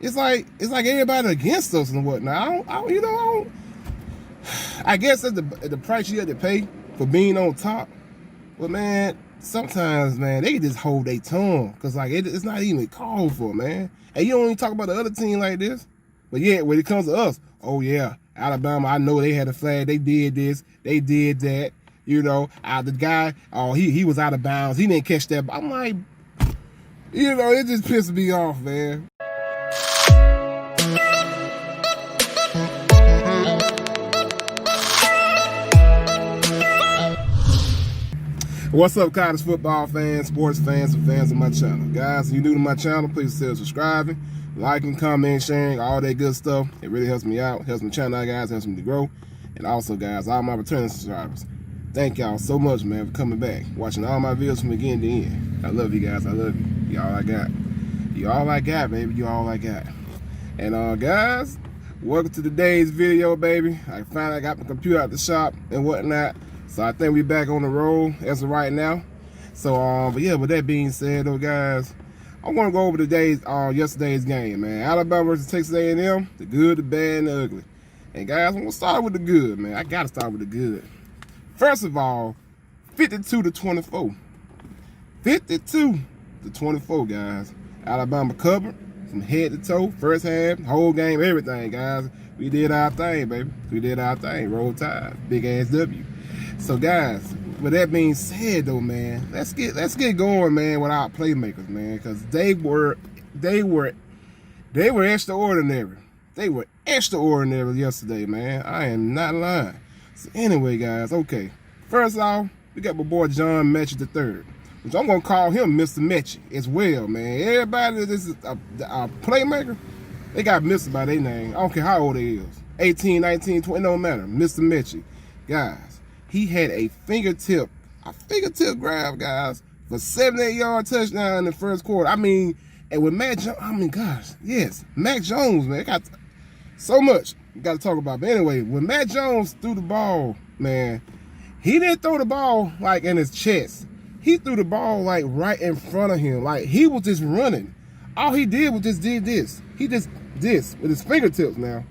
it's like everybody against us and whatnot. I guess that's the price you have to pay for being on top. But man, sometimes, man, they can just hold their tongue, because like it's not even called for, man. And you don't even talk about the other team like this. But yeah, when it comes to us, oh yeah, Alabama, I know they had a flag, they did this, they did that. The guy, he was out of bounds, he didn't catch that. I'm like, it just pisses me off, man. What's up, college football fans, sports fans, and fans of my channel? Guys, if you're new to my channel, please consider subscribing, liking, commenting, sharing, all that good stuff. It really helps me out, helps my channel out, guys, helps me to grow. And also, guys, all my returning subscribers, thank y'all so much, man, for coming back, watching all my videos from beginning to end. I love you guys. I love you. You all I got. You all I got, baby. You all I got. And guys, welcome to today's video, baby. I finally got my computer out the shop and whatnot. So I think we're back on the road as of right now. So but yeah, with that being said though, guys, I want to go over yesterday's game, man. Alabama versus Texas A&M, the good, the bad, and the ugly. And guys, I'm gonna start with the good, man. I gotta start with the good. First of all, 52-24. 52-24, guys. Alabama covered from head to toe, first half, whole game, everything, guys. We did our thing, baby. We did our thing. Roll Tide, big ass W. So guys, with that being said though, man, let's get going, man, with our playmakers, man, because they were extraordinary. They were extraordinary yesterday, man. I am not lying. So anyway, guys, okay. First off, we got my boy John Mechie III, which I'm gonna call him Mr. Mechie as well, man. Everybody that is a playmaker, they got Mr. by their name. I don't care how old they is. 18, 19, 20, no matter. Mr. Mechie. Guys, he had a fingertip grab, guys, for 78-yard touchdown in the first quarter. I mean, and with Mac Jones, Mac Jones, man, got so much we got to talk about. But anyway, when Mac Jones threw the ball, man, he didn't throw the ball like in his chest. He threw the ball like right in front of him. Like he was just running. All he did was just did this. He just this with his fingertips now,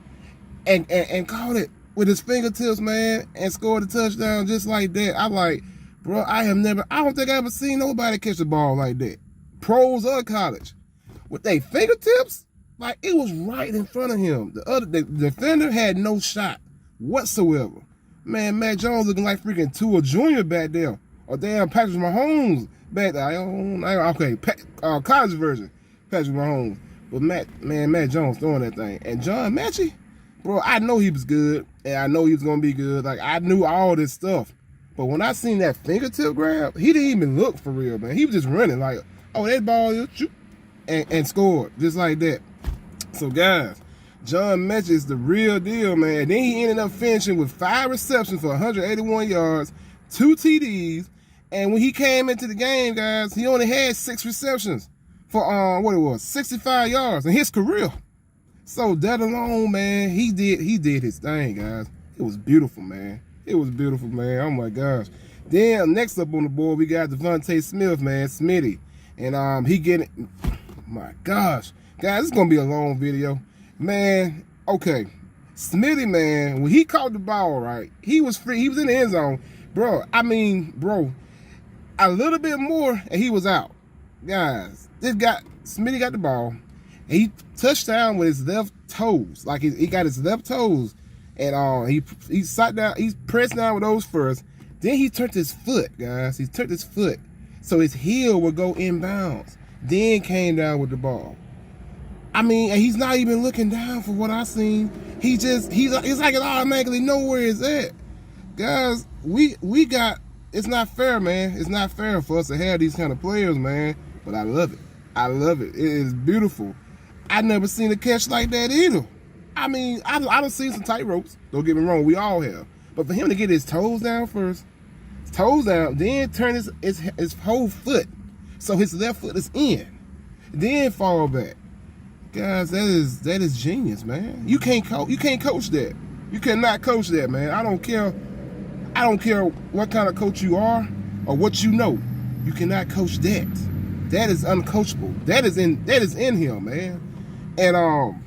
and caught it with his fingertips, man, and scored a touchdown just like that. I'm like, bro, I don't think I ever seen nobody catch a ball like that. Pros or college. With their fingertips, like it was right in front of him. The defender had no shot whatsoever. Man, Mac Jones looking like freaking Tua Jr. back there. Or damn Patrick Mahomes back there. Okay, college version, Patrick Mahomes. But Mac Jones throwing that thing. And John Mechie, bro, I know he was good, and I know he was gonna be good. Like I knew all this stuff, but when I seen that fingertip grab, he didn't even look for real, man. He was just running like, oh, that ball, and scored just like that. So guys, John Mechie is the real deal, man. And then he ended up finishing with 5 receptions for 181 yards, 2 TDs, and when he came into the game, guys, he only had 6 receptions for 65 yards in his career. So that alone, man, he did his thing, guys. It was beautiful, man. It was beautiful, man. Oh my gosh. Then next up on the board, we got Devontae Smith, man, Smitty. And he getting, my gosh. Guys, it's gonna be a long video. Man, okay. Smitty, man, when he caught the ball, right, he was free. He was in the end zone. Bro, a little bit more and he was out. Guys, Smitty got the ball. He touched down with his left toes. Like he got his left toes. And he sat down, he pressed down with those first. Then he turned his foot, guys. He turned his foot. So his heel would go inbounds. Then came down with the ball. I mean, and he's not even looking down for what I seen. It's like it automatically know where it's at. Guys, it's not fair, man. It's not fair for us to have these kind of players, man. But I love it. I love it. It is beautiful. I never seen a catch like that either. I mean, I done seen some tight ropes. Don't get me wrong, we all have. But for him to get his toes down first, then turn his whole foot, so his left foot is in, then fall back. Guys, that is genius, man. You can't coach that. You cannot coach that, man. I don't care what kind of coach you are or what you know. You cannot coach that. That is uncoachable. That is in him, man. And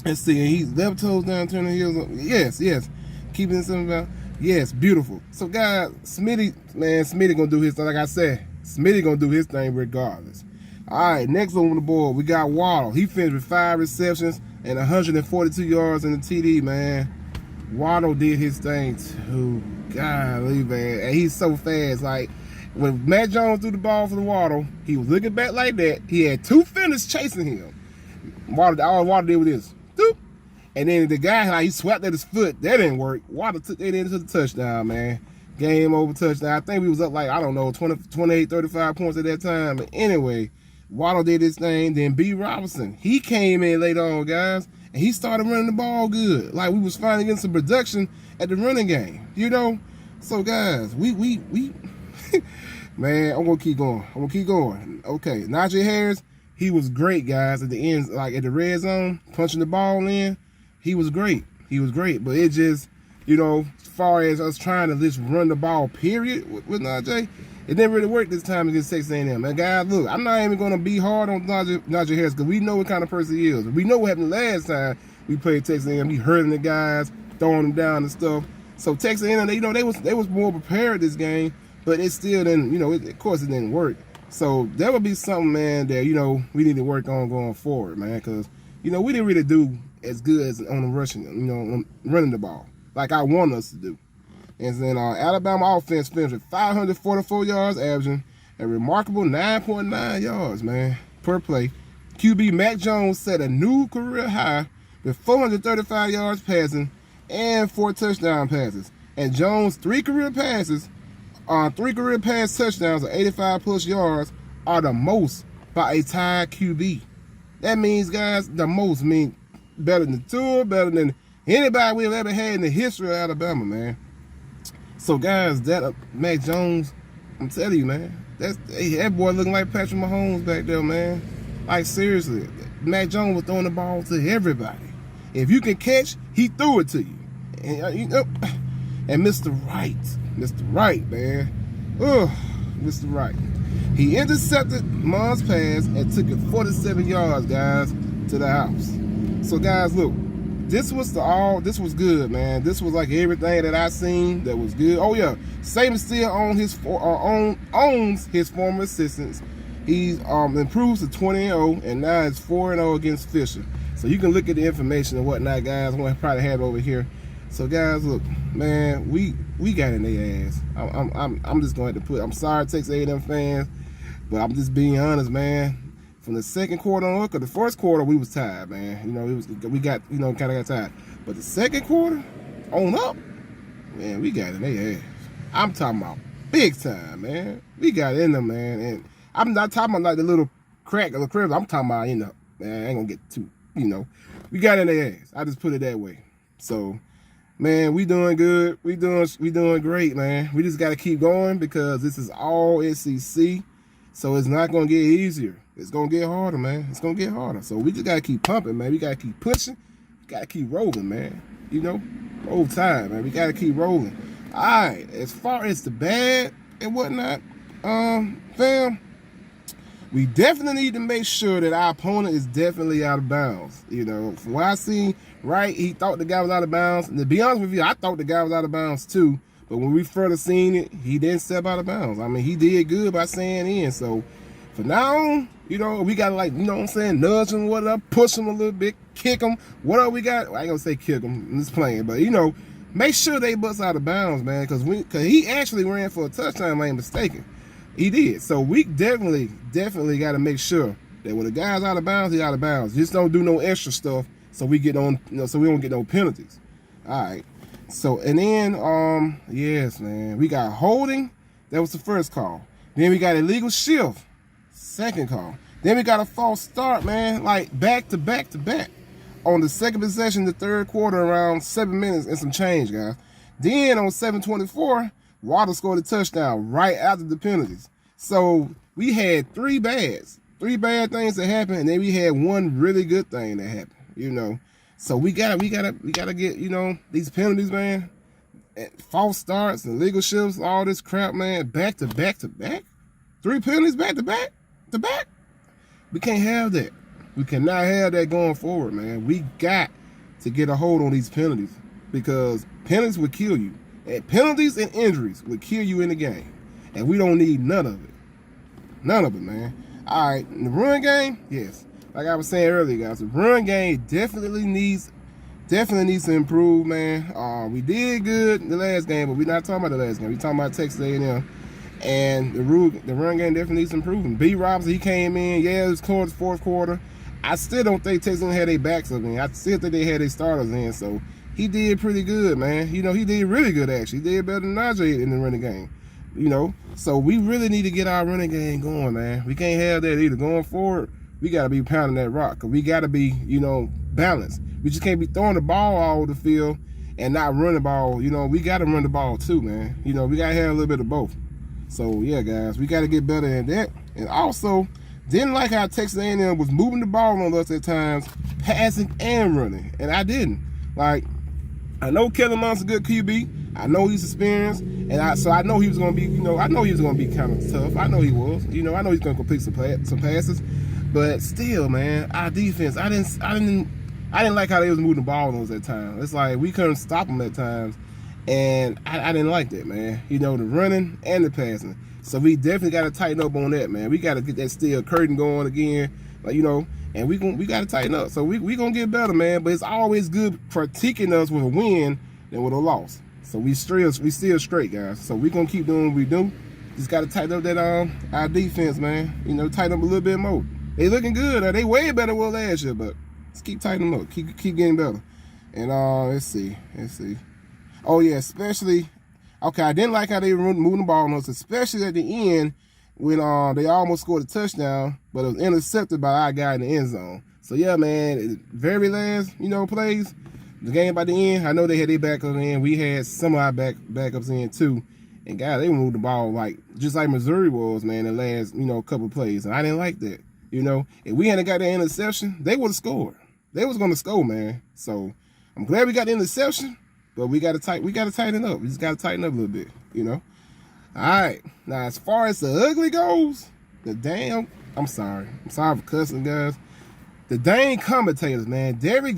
let's see, he's left toes down, turning the heels up. Yes. Keeping it something about. Yes, beautiful. So guys, Smitty gonna do his thing. Like I said, Smitty gonna do his thing regardless. Alright, next on the board, we got Waddle. He finished with 5 receptions and 142 yards in the TD, man. Waddle did his thing too. Golly, man. And he's so fast. Like, when Matt Jones threw the ball for the Waddle, he was looking back like that. He had 2 fenders chasing him. All Waddle did was this. Doop. And then the guy, like, he swept at his foot. That didn't work. Waddle took it into the touchdown, man. Game over touchdown. I think we was up like, I don't know, 28, 35 points at that time. But anyway, Waddle did his thing. Then B. Robinson, he came in later on, guys. And he started running the ball good. Like, we was finally getting some production at the running game, you know? So, guys, we man, I'm going to keep going. Okay, Najee Harris, he was great, guys, at the end, like at the red zone, punching the ball in. He was great. But it just, you know, as far as us trying to just run the ball, period, with Najee, it didn't really work this time against Texas A&M. And guys, look, I'm not even going to be hard on Najee Harris because we know what kind of person he is. We know what happened last time we played Texas A&M. He hurting the guys, throwing them down and stuff. So Texas A&M, you know, they was more prepared this game, but it still didn't, you know, of course it didn't work. So that would be something, man, that, you know, we need to work on going forward, man, because, you know, we didn't really do as good as on the rushing, you know, on running the ball like I want us to do. And then Alabama offense finished with 544 yards, averaging a remarkable 9.9 yards, man, per play. QB Mac Jones set a new career high with 435 yards passing and 4 touchdown passes. And Jones' 3 career pass touchdowns of 85-plus yards are the most by a tied QB. That means, guys, the most mean better than Tua, better than anybody we've ever had in the history of Alabama, man. So, guys, that Mac Jones, I'm telling you, man, that boy looking like Patrick Mahomes back there, man. Like, seriously, Mac Jones was throwing the ball to everybody. If you can catch, he threw it to you. And, you know, and Mr. Wright, man. Ugh, Mr. Wright. He intercepted Mon's pass and took it 47 yards, guys, to the house. So, guys, look. This was good, man. This was like everything that I seen that was good. Oh yeah, Saban still owns his former assistants. He's improved to 20-0 and now it's 4-0 against Fisher. So you can look at the information and whatnot, guys. I'm gonna probably have it over here. So guys, look, man, we got in their ass. I'm just going to put. I'm sorry, Texas A&M fans, but I'm just being honest, man. From the second quarter on, because the first quarter we was tired, man. You know, we got, you know, kind of got tired. But the second quarter on up, man, we got in their ass. I'm talking about big time, man. We got in them, man. And I'm not talking about like the little crack of the cribs. I'm talking about, you know, man, I ain't gonna get too, you know. We got in their ass. I just put it that way. So, man, we doing good. We doing great, man. We just got to keep going because this is all SEC. So it's not going to get easier. It's going to get harder, man. It's going to get harder. So we just got to keep pumping, man. We got to keep pushing. We got to keep rolling, man. You know, old time, man. We got to keep rolling. All right. As far as the bad and whatnot, fam, we definitely need to make sure that our opponent is definitely out of bounds. You know, from what I seen, right, he thought the guy was out of bounds. And to be honest with you, I thought the guy was out of bounds too. But when we further seen it, he didn't step out of bounds. I mean, he did good by staying in. So, for now on, you know, we got to, like, you know what I'm saying, nudge him, whatever, push him a little bit, kick him, whatever we got. I ain't going to say kick him. I'm just playing. But, you know, make sure they bust out of bounds, man, because he actually ran for a touchdown, if I ain't mistaken. He did. So, we definitely got to make sure that when the guy's out of bounds, he's out of bounds. Just don't do no extra stuff so we get on, you know, so we don't get no penalties. All right. So, and then, yes, man, we got holding. That was the first call. Then we got illegal shift. Second call. Then we got a false start, man, like back to back to back. On the second possession, the third quarter, around 7 minutes and some change, guys. Then on 7:24, Waddle scored a touchdown right after the penalties. So we had three bad things that happened, and then we had one really good thing that happened, you know. So we gotta get, you know, these penalties, man, false starts and legal shifts, all this crap, man, back to back to back. 3 penalties back to back to back. We can't have that. We cannot have that going forward, man. We got to get a hold on these penalties because penalties will kill you. And penalties and injuries will kill you in the game. And we don't need none of it. None of it, man. All right, in the run game, yes. Like I was saying earlier, guys, the run game definitely needs to improve, man. We did good in the last game, but we're not talking about the last game. We're talking about Texas A&M. And the run game definitely needs improving. B. Robinson, he came in. Yeah, it was towards the fourth quarter. I still don't think Texas had their backs up in. I still think they had their starters in. So he did pretty good, man. You know, he did really good, actually. He did better than Najee in the running game. You know, so we really need to get our running game going, man. We can't have that either. Going forward, we got to be pounding that rock. Because we got to be, you know, balanced. We just can't be throwing the ball all over the field and not run the ball. You know, we got to run the ball too, man. You know, we got to have a little bit of both. So, yeah, guys, we got to get better at that. And also, didn't like how Texas A&M was moving the ball on us at times, passing and running. And I didn't. Like, I know Kellen Mond's a good QB. I know he's experienced. And so I know he was going to be, you know, I know he was going to be kind of tough. I know he was. You know, I know he's going to complete some passes. But still, man, our defense, I didn't like how they was moving the ball on us at times. It's like we couldn't stop them at times. And I didn't like that, man. You know, the running and the passing. So we definitely got to tighten up on that, man. We got to get that steel curtain going again, like, you know, and we got to tighten up. So we going to get better, man. But it's always good critiquing us with a win than with a loss. So we still straight, guys. So we going to keep doing what we do. Just got to tighten up that our defense, man. You know, tighten up a little bit more. They looking good. They way better than last year, but let's keep tightening them up. Keep getting better. And let's see. Oh, yeah, especially, okay, I didn't like how they were moving the ball on us, especially at the end when they almost scored a touchdown, but it was intercepted by our guy in the end zone. So, yeah, man, very last, you know, plays, the game by the end, I know they had their backup in. We had some of our backups in, too. And, God, they moved the ball like just like Missouri was, man, the last, you know, couple plays. And I didn't like that, you know. If we hadn't got that interception, they would have scored. They was going to score, man. So, I'm glad we got the interception. But we gotta tighten up. We just gotta tighten up a little bit, you know. All right. Now, as far as the ugly goes, I'm sorry for cussing, guys. The dang commentators, man. Gary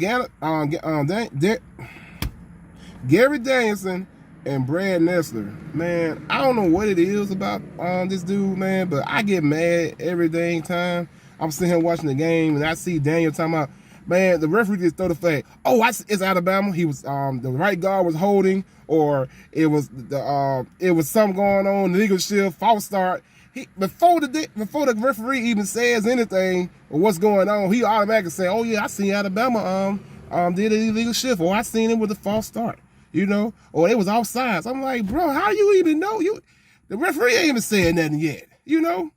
Danielson and Brad Nessler, man. I don't know what it is about this dude, man, but I get mad every dang time. I'm sitting here watching the game and I see Daniel talking about, man, the referee just throw the flag. Oh, it's Alabama. He was the right guard was holding, or it was something going on. The legal shift, false start. Before the referee even says anything or what's going on, he automatically say, "Oh yeah, I seen Alabama did an illegal shift, or I seen it with a false start." You know, or it was offsides. I'm like, bro, how you even know? The referee ain't even said nothing yet. You know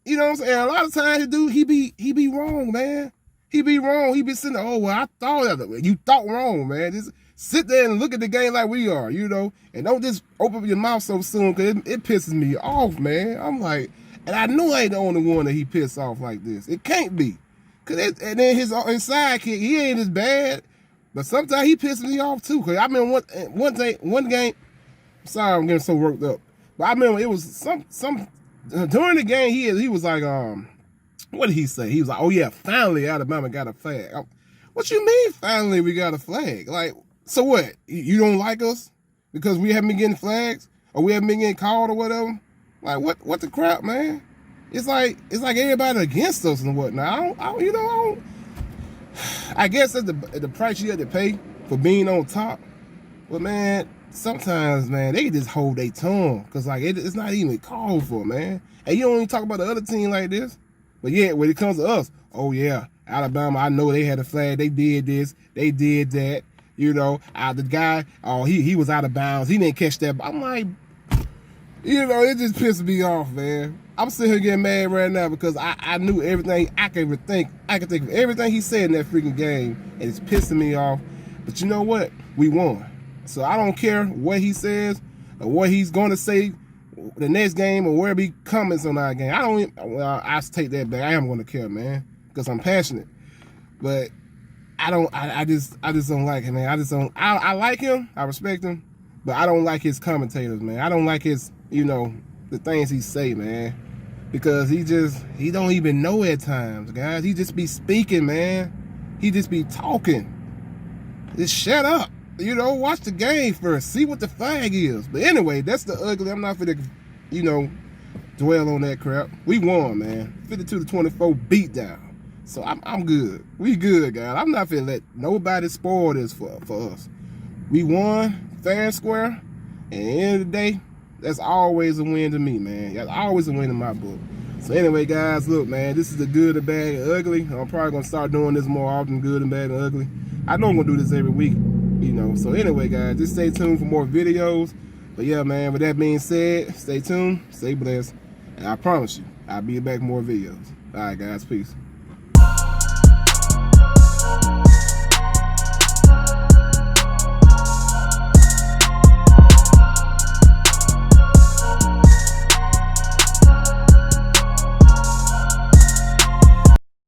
what I'm saying? A lot of times, dude, he be wrong, man. He be wrong. He be sitting there, oh, well, I thought of it. You thought wrong, man. Just sit there and look at the game like we are, you know, and don't just open your mouth so soon because it pisses me off, man. I'm like, and I know I ain't the only one that he pissed off like this. It can't be. And then his sidekick, he ain't as bad, but sometimes he pisses me off too. Because I remember one game, sorry, I'm getting so worked up, but I remember it was some during the game, he was like, what did he say? He was like, oh, yeah, finally Alabama got a flag. What you mean, finally we got a flag? Like, so what? You don't like us because we haven't been getting flags or we haven't been getting called or whatever? Like, what the crap, man? It's like everybody against us and whatnot. I guess that's the price you have to pay for being on top. But, man, sometimes, man, they just hold their tongue because, like, it's not even called for, man. And you don't even talk about the other team like this. But yeah, when it comes to us, oh yeah, Alabama, I know they had a flag. They did this. They did that. You know, the guy, oh, he was out of bounds. He didn't catch that. I'm like, you know, it just pisses me off, man. I'm sitting here getting mad right now because I knew everything I could think. I could think of everything he said in that freaking game, and it's pissing me off. But you know what? We won. So I don't care what he says or what he's going to say the next game or wherever he comments on our game. I take that back. I am going to care, man, because I'm passionate. But I just don't like him, man. I like him. I respect him. But I don't like his commentators, man. I don't like his, the things he say, man. because he don't even know at times, guys. He just be speaking, man. He just be talking. Just shut up. You know, watch the game first. See what the flag is. But anyway, that's the ugly. I'm not finna, you know, dwell on that crap. We won, man. 52-24 beatdown. So I'm good. We good, guys. I'm not finna let nobody spoil this for us. We won fair and square. And at the end of the day, that's always a win to me, man. That's always a win in my book. So anyway, guys, look, man, this is the good, the bad, and ugly. I'm probably going to start doing this more often, good and bad and ugly. I know I'm going to do this every week, you know. So anyway, guys, just stay tuned for more videos. But yeah, man, with that being said, stay tuned, stay blessed, and I promise you, I'll be back with more videos. All right, guys, peace.